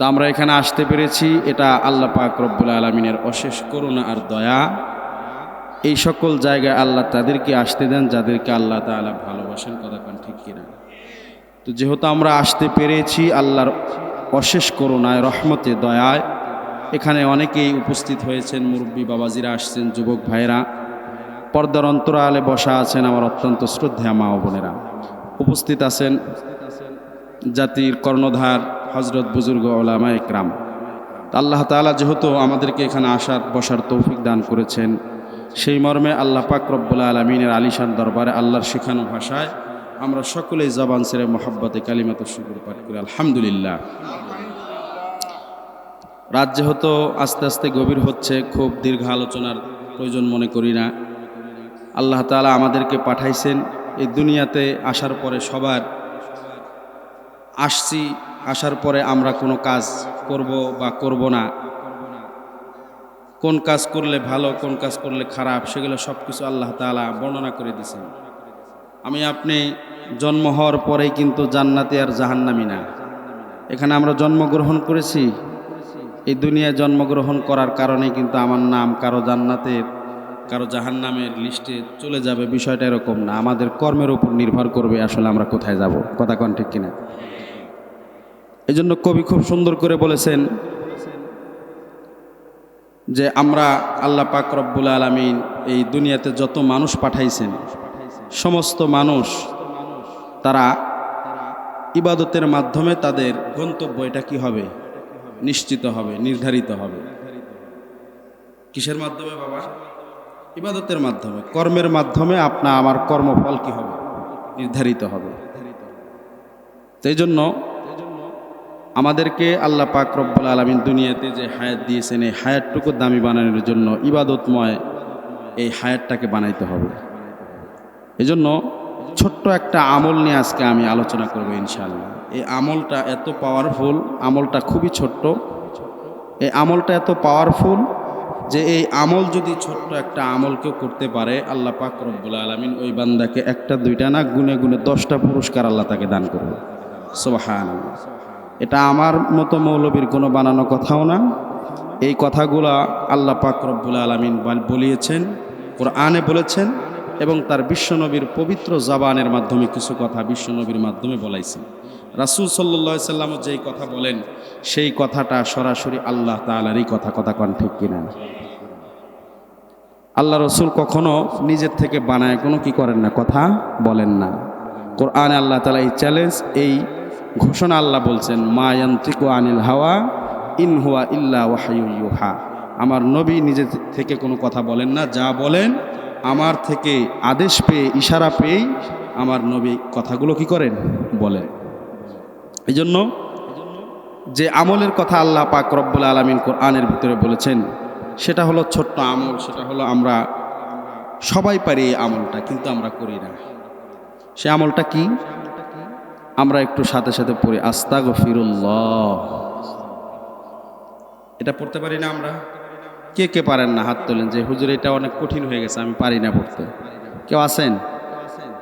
তো আমরা এখানে আসতে পেরেছি, এটা আল্লাহ পাক রব্বুল আলামিনের অশেষ করুণা আর দয়া। এই সকল জায়গায় আল্লাহ তাদেরকে আসতে দেন যাদেরকে আল্লাহ তাআলা ভালোবাসেন, কথা কোন ঠিক কিনা? তো যেহেতু আমরা আসতে পেরেছি আল্লাহর অশেষ করুণায়, রহমতে, দয়ায়, এখানে অনেকেই উপস্থিত হয়েছেন, মুরব্বী বাবাজিরা আসছেন, যুবক ভাইরা, পর্দার অন্তরালে বসা আছেন আমার অত্যন্ত শ্রদ্ধেয় মা ও বোনেরা, উপস্থিত আছেন জাতির কর্ণধার হজরত বুজুর্গ ওলামা একরাম। আল্লাহ তাআলা যেহেতু আমাদেরকে এখানে আসার বসার তৌফিক দান করেছেন, সেই মর্মে আল্লাহ পাক রব্বুল আলামিনের আলিশান দরবারে আল্লাহর শেখানো ভাষায় আমরা সকলেই জবান ছেড়ে মোহাব্বতে কালিমাতুশ শুকর পাঠ করি আলহামদুলিল্লাহ। রাত যেহেতু আস্তে আস্তে গভীর হচ্ছে, খুব দীর্ঘ আলোচনার প্রয়োজন মনে করি না। আল্লাহ তাআলা আমাদেরকে পাঠাইছেন এই দুনিয়াতে আসার পরে, সবার আসছি, আসার পরে আমরা কোনো কাজ করব বা করব না, কোন কাজ করলে ভালো, কোন কাজ করলে খারাপ, সেগুলো সব কিছু আল্লাহ তাআলা বর্ণনা করে দিয়েছেন। আমি আপনি জন্ম হওয়ার পরেই কিন্তু জান্নাতি আর জাহান্নামী না। এখানে আমরা জন্মগ্রহণ করেছি, এই দুনিয়ায় জন্মগ্রহণ করার কারণে কিন্তু আমার নাম কারো জান্নাতের কারো জাহান্নামের লিস্টে চলে যাবে, বিষয়টা এরকম না। আমাদের কর্মের উপর নির্ভর করবে আসলে আমরা কোথায় যাব, কথা কোন ঠিক কিনা? এই জন্য কবি খুব সুন্দর করে বলেছেন যে আমরা আল্লাহ পাক রব্বুল আলামিন এই দুনিয়াতে যত মানুষ পাঠাইছেন, সমস্ত মানুষ তারা ইবাদতের মাধ্যমে তাদের গন্তব্য এটা কি হবে, নিশ্চিত হবে, নির্ধারিত হবে। কিসের মাধ্যমে বাবা? ইবাদতের মাধ্যমে, কর্মের মাধ্যমে আপনার আমার কর্মফল কি হবে, নির্ধারিত হবে। সেই জন্য আমাদেরকে আল্লাহ পাক রব্বুল আলামিন দুনিয়াতে যে হায়াত দিয়েছেন, এই হায়াতটুকু দামি বানানোর জন্য ইবাদতময় এই হায়াতটাকে বানাইতে হবে। এজন্য ছোট্ট একটা আমল নিয়ে আজকে আমি আলোচনা করব ইনশাআল্লাহ। এই আমলটা এত পাওয়ারফুল, আমলটা খুবই ছোট্ট, এই আমলটা এত পাওয়ারফুল যে এই আমল যদি ছোট্ট একটা আমল কেউ করতে পারে, আল্লাহ পাক রব্বুল আলামিন ওই বান্দাকে একটা দুইটা না গুনে গুনে 10টা পুরস্কার আল্লাহ তাকে দান করবে। সুবহানাল্লাহ। এটা আমার মতো মৌলবীর কোনো বানানো কথাও না, এই কথাগুলা আল্লাহ পাক রব্বুল আলামিন বলিয়েছেন, কোরআনে বলেছেন, এবং তার বিশ্বনবীর পবিত্র জবানের মাধ্যমে কিছু কথা বিশ্বনবীর মাধ্যমে বলাইছেন। রাসূল সাল্লাল্লাহু আলাইহি ওয়াসাল্লাম যেই কথা বলেন, সেই কথাটা সরাসরি আল্লাহ তাআলারই কথা, কথা কোন ঠিক কিনা? আল্লাহ রসুল কখনো নিজের থেকে বানায় কোনো কি করেন না, কথা বলেন না। কোরআনে আল্লাহ তাআলা এই চ্যালেঞ্জ, এই ঘোষণা আল্লাহ বলছেন, মা ইয়ানতিকু আনিল হাওয়া ইন হুয়া ইল্লা ওয়াহয়ু ইউহা। আমার নবী নিজে থেকে কোনো কথা বলেন না, যা বলেন আমার থেকে আদেশ পেয়ে, ইশারা পেয়েই আমার নবী কথাগুলো কি করেন, বলেন। এই জন্য যে আমলের কথা আল্লাহ পাক রব্বুল আলামিন কোরআনের ভিতরে বলেছেন, সেটা হলো ছোট্ট আমল, সেটা হলো আমরা সবাই পারি এই আমলটা, কিন্তু আমরা করি না। সে আমলটা কি? আমরা একটু সাথে সাথে পড়ি আস্তাগফিরুল্লাহ। এটা পড়তে পারি না আমরা? কে কে পারেন না হাত তোলেন যে হুজুর এটা অনেক কঠিন হয়ে গেছে, আমি পারি না পড়তে। কেউ আছেন?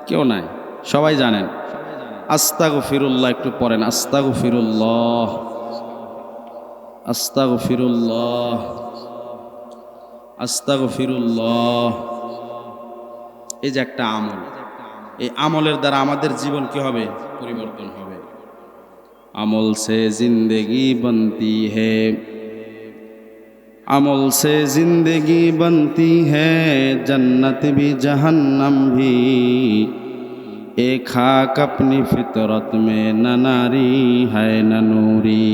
কেউ নাই, সবাই জানেন। আস্তাগফিরুল্লাহ একটু পড়েন, আস্তাগফিরুল্লাহ, আস্তাগফিরুল্লাহ, আস্তাগফিরুল্লাহ। এই যে একটা আমল, এই আমলের দ্বারা আমাদের জীবন কি হবে, পরিবর্তন হবে। আমল সে জিন্দেগি বনতি হ্যায়, আমল সে জিন্দেগি বনতি হ্যায়, জন্নত ভি জাহান্নাম ভি, এক খাক अपनी फितरत में न नारी है न नूरी,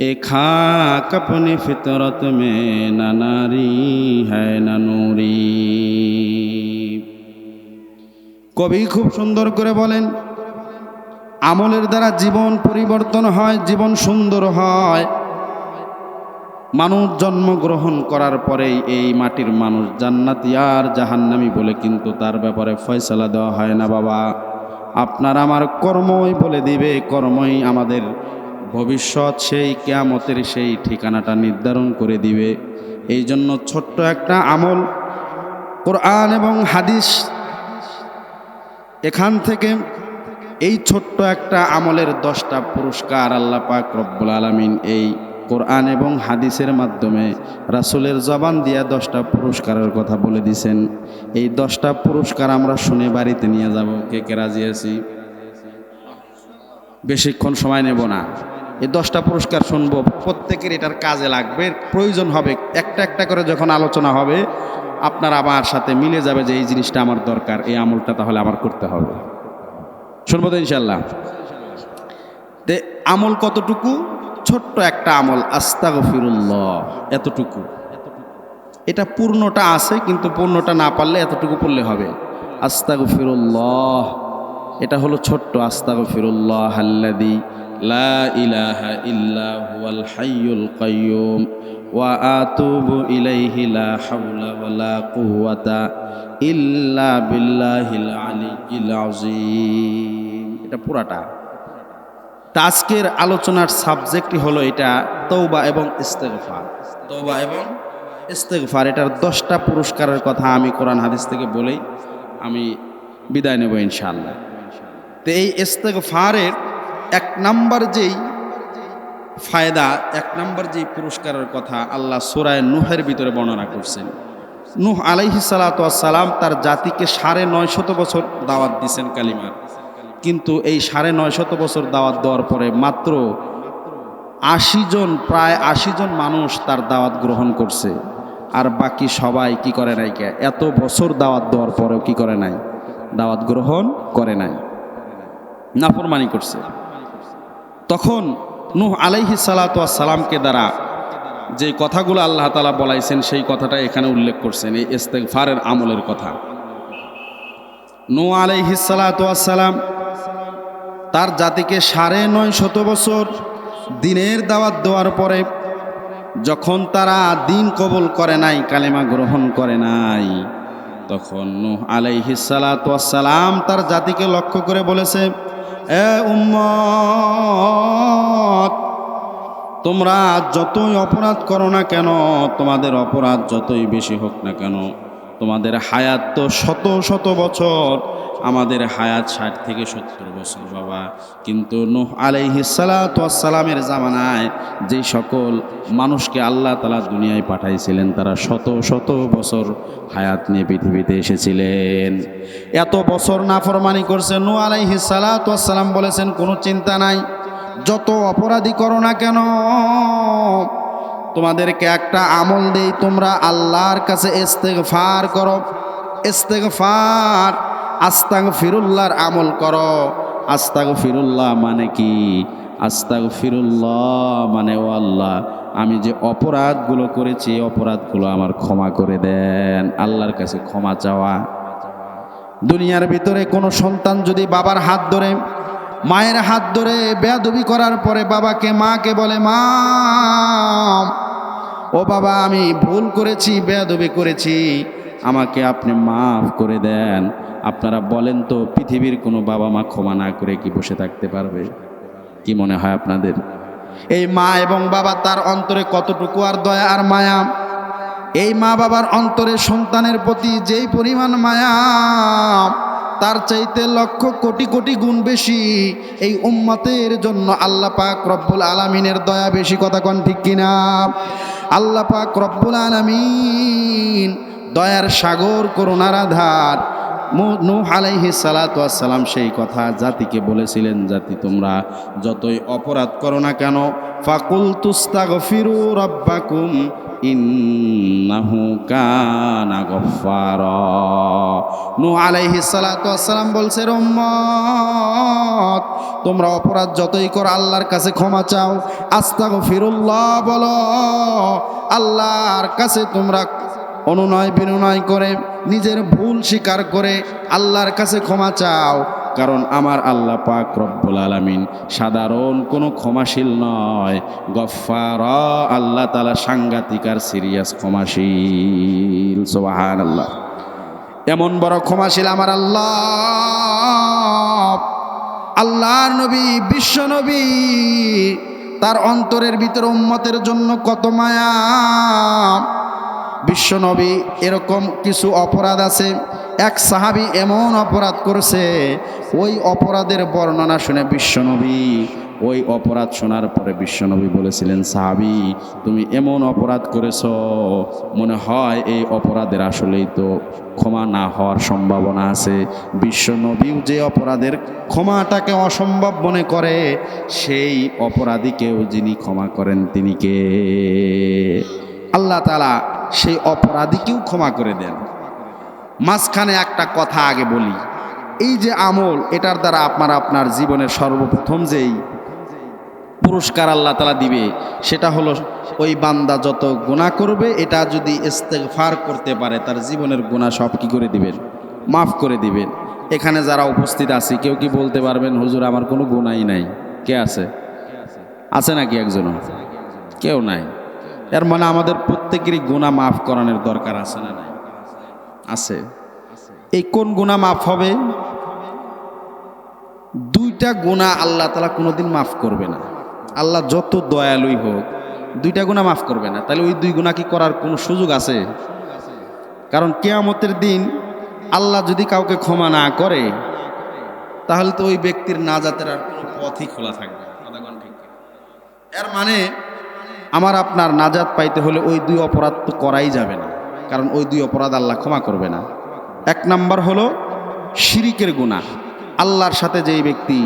एक खाक अपनी फितरत में न नारी है न नूरी। কবি খুব সুন্দর করে বলেন, আমলের দ্বারা জীবন পরিবর্তন হয়, জীবন সুন্দর হয়। মানুষ জন্মগ্রহণ করার পরেই এই মাটির মানুষ জান্নাতি আর জাহান্নামী বলে কিন্তু তার ব্যাপারে ফয়সালা দেওয়া হয় না বাবা। আপনার আমার কর্মই বলে দিবে, কর্মই আমাদের ভবিষ্যৎ, সেই কিয়ামতের সেই ঠিকানাটা নির্ধারণ করে দিবে। এই জন্য ছোট্ট একটা আমল, কোরআন এবং হাদিস, এখান থেকে এই ছোট্ট একটা আমলের 10টা পুরস্কার আল্লাহ পাক রব্বুল আলামিন এই কোরআন এবং হাদিসের মাধ্যমে রাসূলের জবান দিয়া 10টা পুরস্কারের কথা বলে দিয়েছেন। এই 10টা পুরস্কার আমরা শুনে বাড়িতে নিয়ে যাব। কে কে রাজি আছি? বেশিক্ষণ সময় নেব না। এই 10টা পুরস্কার শুনবো, প্রত্যেকের এটার কাজে লাগবে, প্রয়োজন হবে। একটা একটা করে যখন আলোচনা হবে আপনার আমার সাথে মিলে যাবে যে এই জিনিসটা আমার দরকার, এই আমলটা তাহলে আমার করতে হবে। শুনবো তো ইনশাল্লাহ। তে আমল কতটুকু? ছোট্ট একটা আমল, আস্তাগফিরুল্লাহ, এতটুকু। এটা পূর্ণটা আছে, কিন্তু পূর্ণটা না পারলে এতটুকু পড়লে হবে। আস্তাগফিরুল্লাহ, এটা হলো ছোট্ট। আস্তাগফিরুল্লাহ আল্লাযী লা ইলাহা ইল্লা হুয়াল হাইয়ুল কাইয়্যুম ওয়া আতুবু ইলাইহি লা হাওলা ওয়ালা কুওয়াতা ইল্লা বিল্লাহিল আলিয়্যিল আযীম। এটা পুরাটা। আজকের আলোচনার সাবজেক্টই হলো এটা, তওবা এবং ইস্তেগফার। তওবা এবং ইস্তেগফার, এটার 10টা পুরস্কারের কথা আমি কোরআন হাদিস থেকে বলেই আমি বিদায় নেব ইনশাআল্লাহ। তো এই ইস্তেগফারের 1 নাম্বার যেই ফায়দা, 1 নাম্বার যেই পুরস্কারের কথা আল্লাহ সূরা নূহের ভিতরে বর্ণনা করছেন। নূহ আলাইহিস সালাতু ওয়াস সালাম তার জাতিকে 950 বছর দাওয়াত দিয়েছেন কালিমার, কিন্তু এই 950 বছর দাওয়াত দেওয়ার পরে মাত্র 80 জন, প্রায় 80 জন মানুষ তার দাওয়াত গ্রহণ করছে। আর বাকি সবাই কি করে নাই? এত বছর দাওয়াত দেওয়ার পরেও কি করে নাই? দাওয়াত গ্রহণ করে নাই, নাফরমানি করছে। তখন নূহ আলাইহিস সালাতু ওয়াস সালামকে দ্বারা যে কথাগুলো আল্লাহ তাআলা বলাইছেন সেই কথাটা এখানে উল্লেখ করছেন, এই ইস্তেগফারের আমলের কথা। নূহ আলাইহিস সালাতু ওয়াস সালাম তার জাতিকে 950 বছর দিনের দাওয়াত দেওয়ার পরে যখন তারা দিন কবুল করে নাই, কালেমা গ্রহণ করে নাই, তখন নূহ আলাইহিস সালাতু ওয়াস সালাম তার জাতিকে লক্ষ্য করে বলেছে, এ উম্মত, তোমরা যতই অপরাধ করো না কেন, তোমাদের অপরাধ যতই বেশি হোক না কেন, তোমাদের হায়াত তো শত শত বছর, আমাদের হায়াত 60 থেকে 70 বছর বাবা। কিন্তু নূহ আলাইহিস সালাতু ওয়াস সালামের জামানায় যে সকল মানুষকে আল্লাহ তাআলা দুনিয়ায় পাঠাইছিলেন তারা শত শত বছর হায়াত নিয়ে পৃথিবীতে এসেছিলেন। এত বছর নাফরমানি করছে। নূহ আলাইহিস সালাতু ওয়াস সালাম বলেছেন, কোনো চিন্তা নাই, যত অপরাধী করো না কেন, তোমাদেরকে একটা আমল দেই, তোমরা আল্লাহর কাছে ইস্তেগফার করো। ইস্তেগফার, আস্তাগফিরুল্লাহর আমল করো। আস্তাগফিরুল্লাহ মানে কি? আস্তাগফিরুল্লাহ মানে, ও আল্লাহ, আমি যে অপরাধগুলো করেছি অপরাধগুলো আমার ক্ষমা করে দেন। আল্লাহর কাছে ক্ষমা চাওয়া। দুনিয়ার ভিতরে কোনো সন্তান যদি বাবার হাত ধরে, মায়ের হাত ধরে বেয়াদবি করার পরে বাবাকে, মাকে বলে, মা, ও বাবা, আমি ভুল করেছি, বেয়াদবি করেছি, আমাকে আপনি মাফ করে দেন। আপনারা বলেন তো, পৃথিবীর কোনো বাবা মা ক্ষমা না করে কি বসে থাকতে পারবে? কি মনে হয় আপনাদের? এই মা এবং বাবা তার অন্তরে কতটুকু আর দয়া আর মায়া! এই মা বাবার অন্তরে সন্তানের প্রতি যেই পরিমাণ মায়া, তার চাইতে লক্ষ কোটি কোটি গুণ বেশি এই উম্মতের জন্য আল্লাহ পাক রব্বুল আলামিনের দয়া বেশি। কথা কোন ঠিক কিনা? আল্লাহ পাক রব্বুল আলামিন দয়ার সাগর, করুণার আধার। নূহ আলাইহিস সালাতু ওয়াস সালাম সেই কথা জাতিকে বলেছিলেন, জাতি তোমরা যতই অপরাধ করো না কেন, ফাকুলতুস্তাগফিরু রাব্বাকুম ইন্নাহু কানা গফফারা। নূহ আলাইহিস সালাতু ওয়াস সালাম বলছে, উম্মত, তোমরা অপরাধ যতই করো আল্লাহর কাছে ক্ষমা চাও, আস্তাগফিরুল্লাহ বলো, আল্লাহর কাছে তোমরা অনুনয় বিনয় করে নিজের ভুল স্বীকার করে আল্লাহর কাছে ক্ষমা চাও। কারণ আমার আল্লাহ পাক রব্বুল আলামিন সাধারণ কোনো ক্ষমাশীল নয়, গফফার, আল্লাহ তাআলা সাংঘাতিক আর সিরিয়াস ক্ষমাশীল। সুবহানাল্লাহ। এমন বড় ক্ষমাশীল আমার আল্লাহ। আল্লাহর নবী, বিশ্ব নবী, তার অন্তরের ভিতরে উম্মতের জন্য কত মায়া। বিশ্বনবী এরকম কিছু অপরাধ আছে, এক সাহাবী এমন অপরাধ করেছে, ওই অপরাধের বর্ণনা শুনে বিশ্বনবী, ওই অপরাধ শোনার পরে বিশ্বনবী বলেছিলেন, সাহাবী তুমি এমন অপরাধ করেছো, মনে হয় এই অপরাধের আসলেই তো ক্ষমা না হওয়ার সম্ভাবনা আছে। বিশ্বনবীও যে অপরাধের ক্ষমাটাকে অসম্ভব মনে করে, সেই অপরাধীকেও যিনি ক্ষমা করেন তিনি কে? আল্লাহ তাআলা সেই অপরাধীকেও ক্ষমা করে দেন। মাঝখানে একটা কথা আগে বলি, এই যে আমল, এটার দ্বারা আপনার জীবনের সর্বপ্রথম যেই পুরস্কার আল্লাহ তাআলা দিবে, সেটা হলো ওই বান্দা যত গুনাহ করবে, এটা যদি ইস্তেগফার করতে পারে, তার জীবনের গুনাহ সব কি করে দিবেন? মাফ করে দিবেন। এখানে যারা উপস্থিত আছি, কেউ কি বলতে পারবেন হুজুর আমার কোনো গুনাহই নাই? কে আছে? আছে নাকি একজনও? কেউ নাই। এর মানে আমাদের প্রত্যেকেরই গুনাহ মাফ করানোর দরকার আছে না নাই? আছে। এই কোন গুনাহ মাফ হবে? দুইটা গুনাহ আল্লাহ তাআলা কোনোদিন মাফ করবে না। আল্লাহ যত দয়ালুই হোক, দুইটা গুনাহ মাফ করবে না। তাহলে ওই দুই গুনাহ কি করার কোনো সুযোগ আছে? কারণ কিয়ামতের দিন আল্লাহ যদি কাউকে ক্ষমা না করে, তাহলে তো ওই ব্যক্তির নাজাতের আর কোনো পথই খোলা থাকবে না। এর মানে আমার আপনার নাজাত পাইতে হলে ওই দুই অপরাধ তো করাই যাবে না, কারণ ওই দুই অপরাধ আল্লাহ ক্ষমা করবে না। এক নাম্বার হলো শিরিকের গুনাহ। আল্লাহর সাথে যেই ব্যক্তি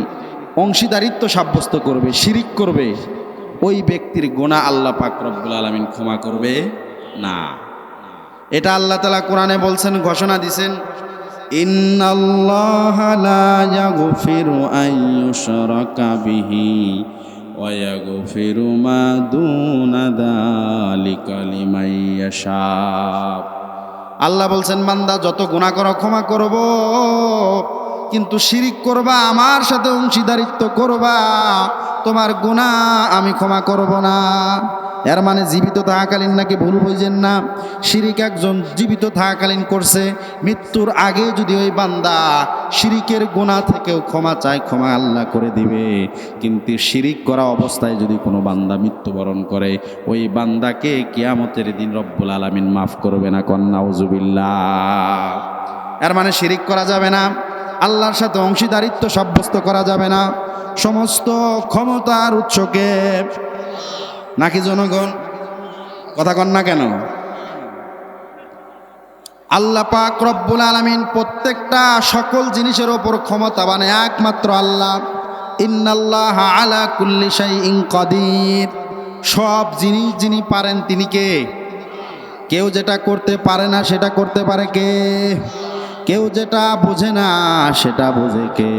অংশীদারিত্ব সাব্যস্ত করবে, শিরিক করবে, ওই ব্যক্তির গুনাহ আল্লাহ পাক রব্বুল আলামিন ক্ষমা করবে না। এটা আল্লাহ তাআলা কোরআনে বলছেন, ঘোষণা দিয়েছেন, ইন্নাল্লাহা লা ইয়াগফিরু আন ইউশরাকা বিহি ওয়া ইয়াগফিরু মা দুনা যালিকা লিমান ইয়াশা। আল্লাহ বলছেন, বান্দা যত গুনাহ করো ক্ষমা করব, কিন্তু শিরিক করবা, আমার সাথে অংশীদারিত্ব করবা, তোমার গুনাহ আমি ক্ষমা করব না। এর মানে জীবিত থাকাকালীন নাকি ভুল বুঝেন না, শিরিক একজন জীবিত থাকাকালীন করছে, মৃত্যুর আগে যদি ওই বান্দা শিরিকের গুনাহ থেকেও ক্ষমা চায়, ক্ষমা আল্লাহ করে দিবে। কিন্তু শিরিক করা অবস্থায় যদি কোনো বান্দা মৃত্যুবরণ করে, ওই বান্দাকে কিয়ামতের দিন রব্বুল আলামিন মাফ করবে না। কন নাউজুবিল্লাহ। এর মানে শিরিক করা যাবে না, আল্লাহর সাথে অংশীদারিত্ব সাব্যস্ত করা যাবে না। সমস্ত ক্ষমতার উৎসকে নাকি জনগণ? কথা কন না কেন? আল্লাহ পাক রব্বুল আলামিন প্রত্যেকটা সকল জিনিসের ওপর ক্ষমতাবান একমাত্র আল্লাহ। ইন্নাল্লাহা আলা কুল্লি শাইইন কাদির। সব জিনিস যিনি পারেন তিনি কে? কেউ যেটা করতে পারে না সেটা করতে পারে কে? কেউ যেটা বোঝে না সেটা বোঝে কে?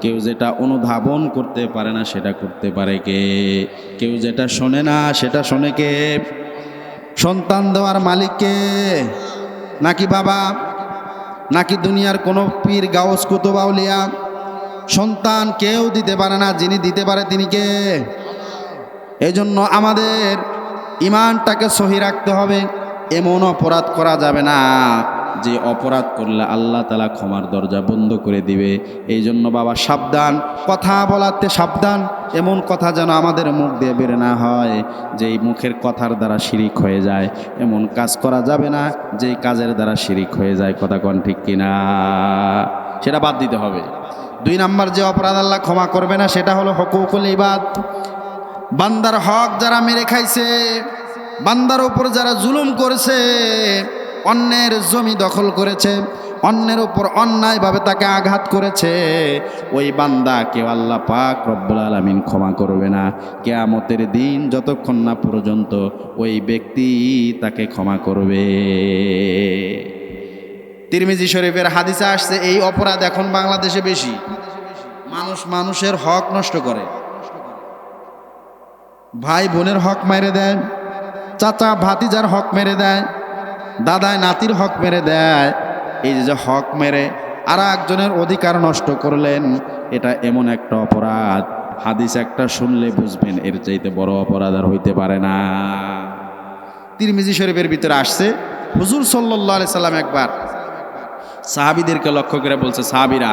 কেউ যেটা অনুধাবন করতে পারে না সেটা করতে পারে কে? কেউ যেটা শোনে না সেটা শোনে কে? সন্তান দেওয়ার মালিক কে? নাকি বাবা? নাকি দুনিয়ার কোনো পীর, গাউস, কুতুব, আউলিয়া? সন্তান কেউ দিতে পারে না, যিনি দিতে পারে তিনি কে? এই জন্য আমাদের ইমানটাকে সহি রাখতে হবে। এমন অপরাধ করা যাবে না যে অপরাধ করলে আল্লাহ তাআলা ক্ষমার দরজা বন্ধ করে দিবে। এই জন্য বাবা সাবধান, কথা বলাতে সাবধান। এমন কথা যেন আমাদের মুখ দিয়ে বের না হয় যেই মুখের কথার দ্বারা শিরিক হয়ে যায়। এমন কাজ করা যাবে না যেই কাজের দ্বারা শিরিক হয়ে যায়। কথা কোন ঠিক কিনা? সেটা বাদ দিতে হবে। দুই নাম্বার যে অপরাধ আল্লাহ ক্ষমা করবে না, সেটা হলো হুকুকুল ইবাদ। বান্দার হক যারা মেরে খাইছে, বান্দার উপর যারা জুলুম করেছে, অন্যের জমি দখল করেছে, অন্যের উপর অন্যায়ভাবে তাকে আঘাত করেছে, ওই বান্দাকে আল্লাহ পাক রব্বুল আলামিন ক্ষমা করবে না কিয়ামতের দিন, যতক্ষণ না পর্যন্ত ওই ব্যক্তি তাকে ক্ষমা করবে। তিরমিজি শরীফের হাদিসে আসছে, এই অপরাধ এখন বাংলাদেশে বেশি। মানুষের হক নষ্ট করে, ভাই বোনের হক মেরে দেয়, চাচা ভাতিজার হক মেরে দেয়, দাদায় নাতির হক মেরে দেয়। এই যে হক মেরে আর একজনের অধিকার নষ্ট করলেন, এটা এমন একটা অপরাধ, হাদিস একটা শুনলে বুঝবেন এর চাইতে বড় অপরাধ আর হইতে পারে না। তিরমিজি শরীফের ভিতরে আসছে, হুজুর সাল্লাল্লাহু আলাইহি সাল্লাম একবার সাহাবীদেরকে লক্ষ্য করে বলছে, সাহাবীরা,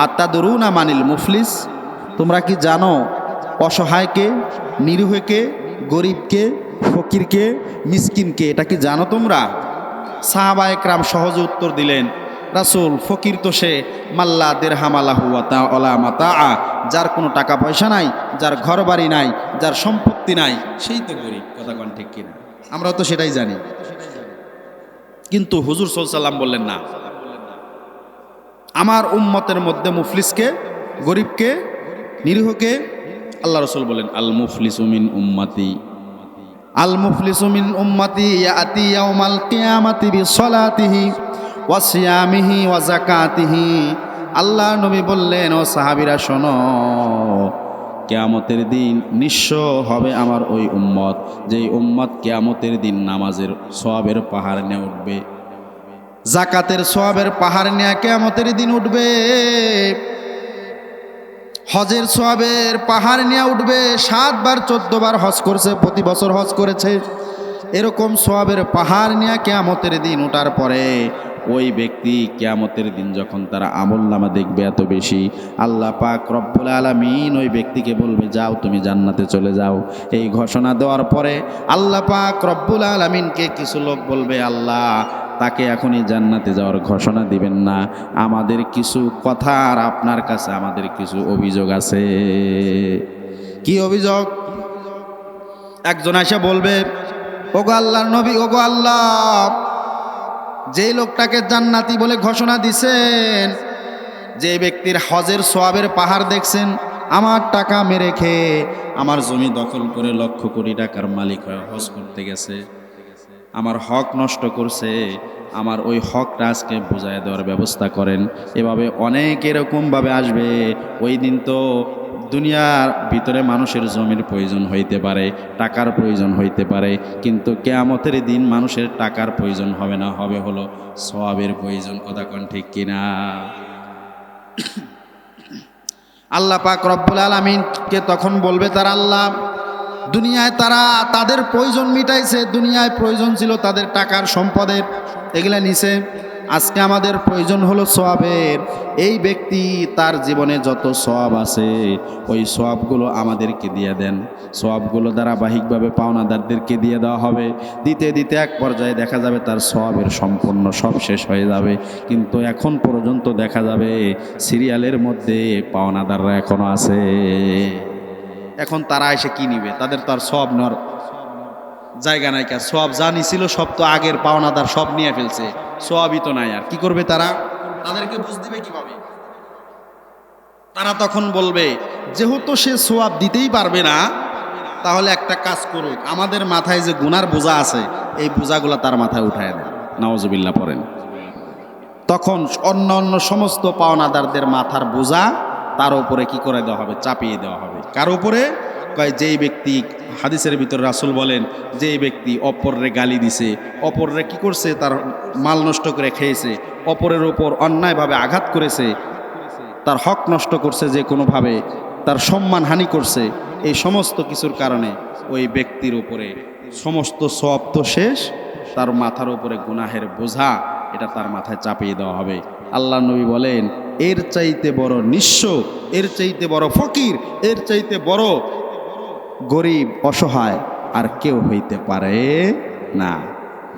আত্তাদরুনা মানিল মুফলিস? তোমরা কি জানো অসহায়কে, নিরীহকে, গরিবকে, ফকিরকে, মিসকিনকে? এটা কি জানো তোমরা? সাহাবা একরাম সহজে উত্তর দিলেন, রাসূল, ফকির তো সে মাল্লা দিরহামালাহু ওয়ালা মাতা, যার কোনো টাকা পয়সা নাই, যার ঘর বাড়ি নাই, যার সম্পত্তি নাই, সেই তো গরিব। কথা কোন ঠিক কিনা? আমরা তো সেটাই জানি। কিন্তু হুজুর সাল্লাল্লাহু আলাইহি ওয়াসাল্লাম বললেন না, আমার উম্মতের মধ্যে মুফলিসকে, গরিবকে, নিরীহকে আল্লাহ রাসূল বলেন আল মুফলিসু মিন উম্মতি, আল মুফলিসু মিন উম্মতি ইয়াতি ইয়াউমাল কিয়ামাতি বিসসালাতিহি ওয়া সিয়ামিহি ওয়া যাকাতিহি। আল্লাহ নবী বললেন, ও সাহাবীরা শোনো, কিয়ামতের দিন নিঃস্ব হবে আমার ওই উম্মত, যেই উম্মত কিয়ামতের দিন নামাজের সওয়াবের পাহাড় নিয়ে উঠবে, যাকাতের সওয়াবের পাহাড় নিয়ে কিয়ামতের দিন উঠবে, হজের সওয়াবের পাহাড় নিয়ে উঠবে। 7 বার 14 বার হজ করছে, প্রতি বছর হজ করেছে, এরকম সওয়াবের পাহাড় নিয়ে কিয়ামতের দিন ওঠার পরে ওই ব্যক্তি কিয়ামতের দিন যখন তারা আমলনামা দেখবে এত বেশি, আল্লাহ পাক রব্বুল আলামিন ওই ব্যক্তিকে বলবে, যাও তুমি জান্নাতে চলে যাও। এই ঘোষণা দেওয়ার পরে আল্লাহ পাক রব্বুল আলামিনকে কিছু লোক বলবে, আল্লাহ তাকে এখনই জান্নাতে যাওয়ার ঘোষণা দিবেন না, আমাদের কিছু কথা আর আপনার কাছে আমাদের কিছু অভিযোগ আছে। কি অভিযোগ? একজন এসে বলবে, ওগো আল্লাহর নবী, ওগো আল্লাহ, যেই লোকটাকে জান্নাতি বলে ঘোষণা দিছেন, যে ব্যক্তির হজের সওয়াবের পাহাড় দেখছেন, আমার টাকা মেরে খেয়ে আমার জমি দখল করে লক্ষ কোটি টাকার মালিক হয়ে হজ করতে গেছে, আমার হক নষ্ট করছে, আমার ওই হকটা আজকে বুঝায় দেওয়ার ব্যবস্থা করেন। এভাবে অনেক এরকমভাবে আসবে। ওই দিন তো দুনিয়ার ভিতরে মানুষের জমির প্রয়োজন হইতে পারে, টাকার প্রয়োজন হইতে পারে, কিন্তু কিয়ামতের দিন মানুষের টাকার প্রয়োজন হবে না, হবে হলো সওয়াবের প্রয়োজন। কথা কোন ঠিক কিনা? আল্লাহ পাক রব্বুল আলামিনকে তখন বলবে তারা, আল্লাহ দুনিয়ায় তারা তাদের প্রয়োজন মিটাইছে, দুনিয়ায় প্রয়োজন ছিল তাদের টাকার সম্পদের, এগুলা নিছে, আজকে আমাদের প্রয়োজন হলো সওয়াবের। এই ব্যক্তি তার জীবনে যত সওয়াব আছে ওই সওয়াবগুলো আমাদেরকে দিয়ে দেন। সওয়াবগুলো ধারাবাহিকভাবে পাওনাদারদেরকে দিয়ে দেওয়া হবে। দিতে দিতে এক পর্যায়ে দেখা যাবে তার সওয়াবের সম্পূর্ণ সব শেষ হয়ে যাবে, কিন্তু এখন পর্যন্ত দেখা যাবে সিরিয়ালের মধ্যে পাওনাদাররা এখনো আছে। এখন তারা এসে কি নিবে? তাদের তো আর সওয়াব নেওয়ার জায়গা নাই। কা সওয়াব যা নিছিল সব তো আগের পাওনাদার সব নিয়ে ফেলছে, সওয়াবই তো নাই। আর কি করবে তারা? তাদেরকে বুঝ দিবে কিভাবে? তারা তখন বলবে, যেহেতু সে সওয়াব দিতেই পারবে না, তাহলে একটা কাজ করুক, আমাদের মাথায় যে গুনার বোঝা আছে এই বোঝাগুলো তার মাথায় উঠায় দেন। নাউজুবিল্লাহ পড়েন। তখন অন্য অন্য সমস্ত পাওনাদারদের মাথার বোঝা তার উপরে কি করে দেওয়া হবে? চাপিয়ে দেওয়া হবে। কার উপরে? কয় যেই ব্যক্তি, হাদিসের ভিতর রাসূল বলেন, যেই ব্যক্তি অপররে গালি দিছে, অপররে কি করছে? তার মাল নষ্ট করে খেয়েছে, অপরের উপর অন্যায়ভাবে আঘাত করেছে, তার হক নষ্ট করছে, যে কোনোভাবে তার সম্মান হানি করছে, এই সমস্ত কিছুর কারণে ওই ব্যক্তির উপরে সমস্ত সওয়াব তো শেষ, তার মাথার উপরে গুনাহের বোঝা এটা তার মাথায় চাপিয়ে দেওয়া হবে। আল্লাহ নবী বলেন, এর চাইতে বড় নিঃস্ব, এর চাইতে বড় ফকির, এর চাইতে বড় গরিব অসহায় আর কেউ হইতে পারে না।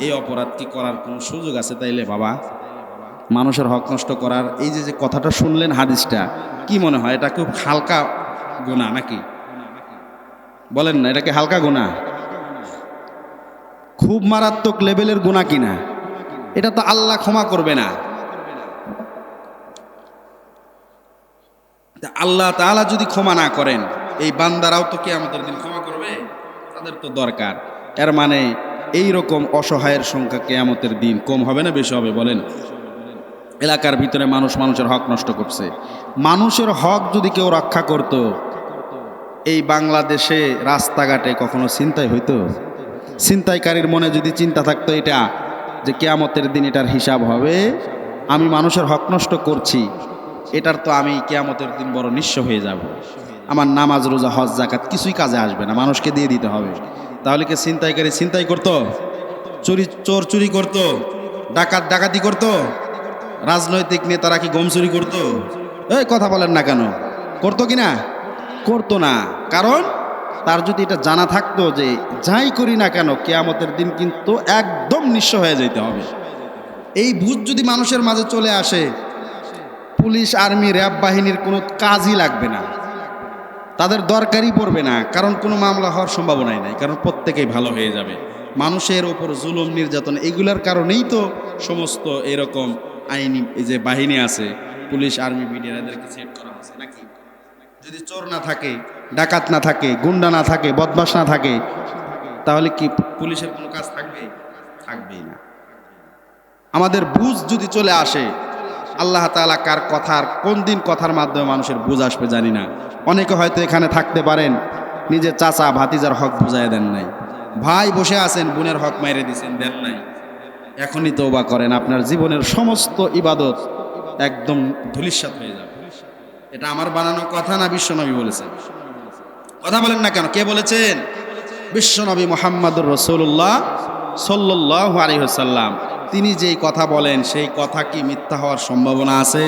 এই অপরাধ কি করার কোনো সুযোগ আছে? তাইলে বাবা, মানুষের হক নষ্ট করার এই যে কথাটা শুনলেন, হাদিসটা কি মনে হয়? এটা খুব হালকা গুনাহ নাকি? বলেন না, এটাকে হালকা গুনাহ? খুব মারাত্মক লেভেলের গুনাহ কিনা? এটা তো আল্লাহ ক্ষমা করবে না। আল্লাহ তাআলা যদি ক্ষমা না করেন, এই বান্দারাও তো কিয়ামতের দিন ক্ষমা করবে? তাদের তো দরকার। এর মানে এই রকম অসহায়ের সংখ্যা কিয়ামতের দিন কম হবে না বেশি হবে? বলেন। এলাকার ভিতরে মানুষ মানুষের হক নষ্ট করছে। মানুষের হক যদি কেউ রক্ষা করত, এই বাংলাদেশে রাস্তাঘাটে কখনো ছিনতাই হইতো? ছিনতাইকারীর মনে যদি চিন্তা থাকতো এটা, যে কিয়ামতের দিন এটার হিসাব হবে, আমি মানুষের হক নষ্ট করছি, এটার তো আমি কিয়ামতের দিন বড় নিঃস্ব হয়ে যাব, আমার নামাজ রোজা হজ জাকাত কিছুই কাজে আসবে না, মানুষকে দিয়ে দিতে হবে। তাহলে কি ছিনতাইকারী ছিনতাই করতো? চোর চুরি করতো? ডাকাত ডাকাতি করতো? রাজনৈতিক নেতারা কি গম চুরি করতো? এই কথা বলেন না কেন? করতো কি না? করতো না। কারণ তার যদি এটা জানা থাকতো যে যাই করি না কেন কিয়ামতের দিন কিন্তু একদম নিঃস্ব হয়ে যেতে হবে, এই বুঝ যদি মানুষের মাঝে চলে আসে, পুলিশ আর্মি র্যাব বাহিনীর কোনো কাজই লাগবে না, তাদের দরকারই পড়বে না, কারণ কোনো মামলা হওয়ার সম্ভাবনাই নাই, কারণ প্রত্যেকেই ভালো হয়ে যাবে। মানুষের ওপর জুলুম নির্যাতন এগুলোর কারণেই তো সমস্ত এরকম আইনি যে বাহিনী আছে, পুলিশ আর্মি বিডিআর, এদেরকে সেট করা আছে নাকি? যদি চোর না থাকে, ডাকাত না থাকে, গুন্ডা না থাকে, বদমাশ না থাকে, তাহলে কি পুলিশের কোনো কাজ থাকবে? থাকবেই না। আমাদের বুঝ যদি চলে আসে, আল্লাহ তাআলা কার কথার কোন দিন কথার মাধ্যমে মানুষের বুঝ আসবে জানি না। অনেকে হয়তো এখানে থাকতে পারেন নিজের চাচা ভাতিজার হক বুঝায় দেন নাই, ভাই বসে আছেন বোনের হক মাইরে দিছেন, দেন নাই। এখনই তওবা করেন, আপনার জীবনের সমস্ত ইবাদত একদম ধূলিসাৎ হয়ে যাবে। এটা আমার বানানো কথা না, বিশ্বনবী বলেছেন? কথা বলেন না কেন? কে বলেছেন? বিশ্বনবী মুহাম্মদুর রাসূলুল্লাহ সাল্লাল্লাহু আলাইহি ওয়াসাল্লাম। তিনি যেই কথা বলেন সেই কথা কি মিথ্যা হওয়ার সম্ভাবনা আছে?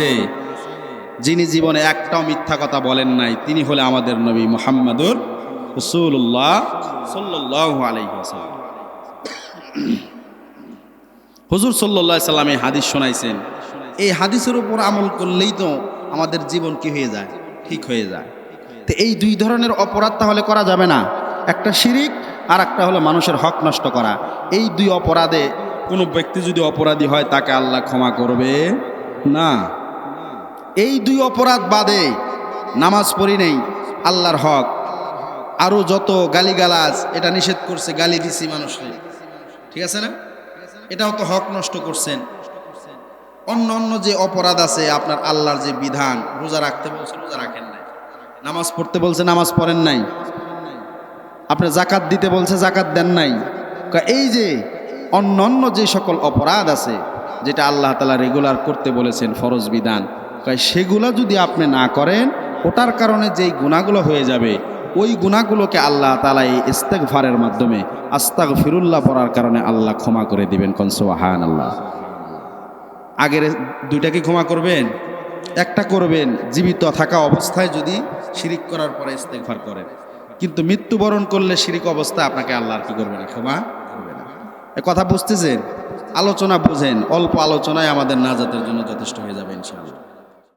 যিনি জীবনে একটাও মিথ্যা কথা বলেন নাই, তিনি হলে আমাদের নবী মুহাম্মদুর রাসূলুল্লাহ সাল্লাল্লাহু আলাইহি ওয়াসাল্লাম। হুজুর সাল্লাল্লাহু আলাইহি সাল্লাম এই হাদিস শোনাইছেন। এই হাদিসের উপর আমল করলেই তো আমাদের জীবন কি হয়ে যায়? ঠিক হয়ে যায়। তো এই দুই ধরনের অপরাধ তাহলে করা যাবে না, একটা শিরিক আর একটা হলো মানুষের হক নষ্ট করা। এই দুই অপরাধে কোনো ব্যক্তি যদি অপরাধী হয় তাকে আল্লাহ ক্ষমা করবে না। এই দুই অপরাধ বাদে নামাজ পড়ি নেই, আল্লাহর হক, আরও যত গালিগালাজ, এটা নিষেধ করছে, গালি দিছি মানুষকে, ঠিক আছে না? এটাও তো হক নষ্ট করছেন। অন্য অন্য যে অপরাধ আছে, আপনার আল্লাহর যে বিধান, রোজা রাখতে বলছে রোজা রাখেন নাই, নামাজ পড়তে বলছে নামাজ পড়েন নাই, আপনার জাকাত দিতে বলছে জাকাত দেন নাই। এই যে অন্য অন্য যে সকল অপরাধ আছে, যেটা আল্লাহ তাআলা রেগুলার করতে বলেছেন, ফরজ বিধান, সেগুলা যদি আপনি না করেন, ওটার কারণে যেই গুনাহগুলো হয়ে যাবে, ওই গুনাহগুলোকে আল্লাহ তাআলা এই ইস্তেগফারের মাধ্যমে আস্তাগফিরুল্লাহ পড়ার কারণে আল্লাহ ক্ষমা করে দিবেন। কোন সুবহানাল্লাহ। আগের দুইটা কি ক্ষমা করবেন? একটা করবেন জীবিত থাকা অবস্থায় যদি শিরিক করার পরে ইস্তেগফার করেন, কিন্তু মৃত্যুবরণ করলে শিরিক অবস্থা আপনাকে আল্লাহ আর কি করবে না? ক্ষমা করবে না। এ কথা বুঝতেছেন? আলোচনা বুঝেন, অল্প আলোচনায় আমাদের নাজাতের জন্য যথেষ্ট হয়ে যাবে ইনশাআল্লাহ।